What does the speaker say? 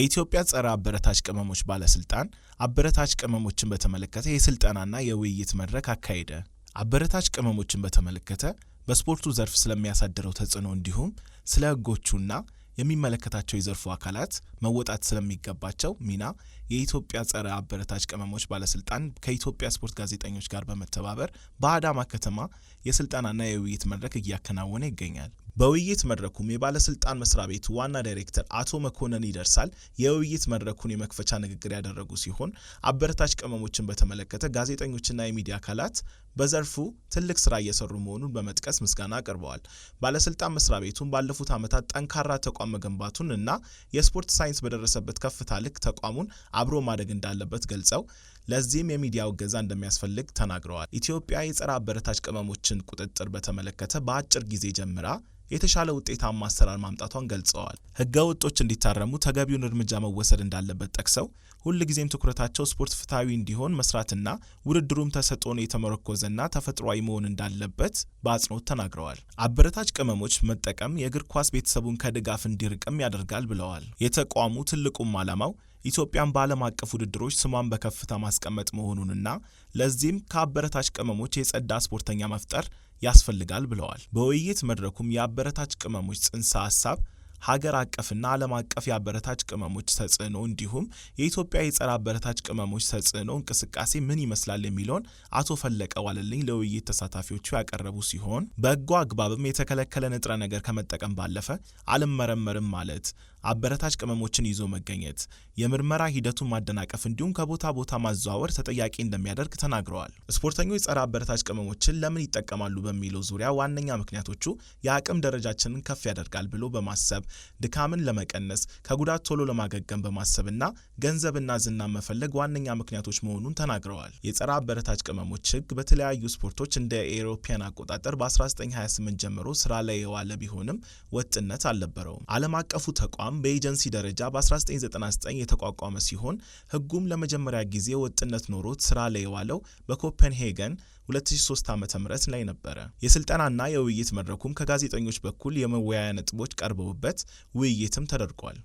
የኢትዮጵያ ጸረ አበረታች ቅመሞች ባለስልጣን አበረታች ቅመሞችን በተመለከተ የስልጠናና የውይይት መድረክ አካሄደ። አበረታች ቅመሞችን በተመለከተ በስፖርቱ ዘርፍ ስለሚያሳድረው ተጽዕኖ እንዲሁም ስለ ህጎቹና የሚመለከታቸው የዘርፉ አካላት መወጣት ስለሚገባቸው ሚና የኢትዮጵያ ጸረ አበረታች ቅመሞች ባለስልጣን ከኢትዮጵያ ስፖርት ጋዜጠኞች ጋር በመተባበር በአዳማ ከተማ የስልጠናና የውይይት መድረክ እያከናወነ ይገኛል። በውይይት መድረኩም የባለስልጣን መስሪያ ቤቱ ዋና ዳይሬክተር አቶ መኮንን ይደርሳል የውይይት መድረኩን የመክፈቻ ንግግር ያደረጉ ሲሆን አበረታች ቅመሞችን በተመለከተ ጋዜጠኞችና የሚዲያ አካላት በዘርፉ ትልቅ ስራ እየሰሩ መሆኑን በመጥቀስ ምስጋና አቅርበዋል። ባለስልጣን መስሪያ ቤቱን ባለፉት ዓመታት ጠንካራ ተቋም መገንባቱን እና የስፖርት ሳይንስ በደረሰበት ከፍታ ልክ ተቋሙን አብሮ ማደግ እንዳለበት ገልጸው ለዚህም የሚዲያው እገዛ እንደሚያስፈልግ ተናግረዋል። ኢትዮጵያ የጸረ አበረታች ቅመሞችን ቁጥጥር በተመለከተ በአጭር ጊዜ ጀምራ የተሻለ ውጤታማ አሰራር ማምጣቷን ገልጸዋል። ህገ ወጦች እንዲታረሙ ተገቢውን እርምጃ መወሰድ እንዳለበት ጠቅሰው ሁልጊዜም ትኩረታቸው ስፖርት ፍትሃዊ እንዲሆን መስራትና ውድድሩም ተሰጥኦን የተመረኮዘና ተፈጥሯዊ መሆን እንዳለበት በአጽንኦት ተናግረዋል። አበረታች ቅመሞች መጠቀም የእግር ኳስ ቤተሰቡን ከድጋፍ እንዲርቅም ያደርጋል ብለዋል። የተቋሙ ትልቁም ዓላማው ኢትዮጵያን በዓለም አቀፍ ውድድሮች ስሟን በከፍታ ማስቀመጥ መሆኑንና ለዚህም ከአበረታች ቅመሞች የጸዳ ስፖርተኛ መፍጠር ያስፈልጋል ብለዋል። በውይይት መድረኩም የአበረታች ቅመሞች ጽንሰ ሐሳብ ሀገር አቀፍና ዓለም አቀፍ የአበረታች ቅመሞች ተጽዕኖ እንዲሁም የኢትዮጵያ የጸረ አበረታች ቅመሞች ተጽዕኖ እንቅስቃሴ ምን ይመስላል የሚለውን አቶ ፈለቀ ዋለልኝ ለውይይት ተሳታፊዎቹ ያቀረቡ ሲሆን በህጉ አግባብም የተከለከለ ንጥረ ነገር ከመጠቀም ባለፈ አልመረመርም ማለት አበረታች ቅመሞችን ይዞ መገኘት የምርመራ ሂደቱን ማደናቀፍ እንዲሁም ከቦታ ቦታ ማዘዋወር ተጠያቂ እንደሚያደርግ ተናግረዋል። ስፖርተኞች ጸረ አበረታች ቅመሞችን ለምን ይጠቀማሉ በሚለው ዙሪያ ዋነኛ ምክንያቶቹ የአቅም ደረጃችንን ከፍ ያደርጋል ብሎ በማሰብ ድካምን ለመቀነስ ከጉዳት ቶሎ ለማገገም በማሰብና ገንዘብና ዝና መፈለግ ዋነኛ ምክንያቶች መሆኑን ተናግረዋል። የጸረ አበረታች ቅመሞች ህግ በተለያዩ ስፖርቶች እንደ ኤሮፒያን አቆጣጠር በ1928 ጀምሮ ስራ ላይ የዋለ ቢሆንም ወጥነት አልነበረውም። ዓለም አቀፉ ተቋም በኤጀንሲ ደረጃ በ1999 የተቋቋመ ሲሆን ህጉም ለመጀመሪያ ጊዜ ወጥነት ኖሮት ስራ ላይ የዋለው በኮፐንሄገን 2003 ዓ.ም ላይ ነበረ። የስልጠናና የውይይት መድረኩም ከጋዜጠኞች በኩል የመወያያ ነጥቦች ቀርበውበት ውይይትም ተደርጓል።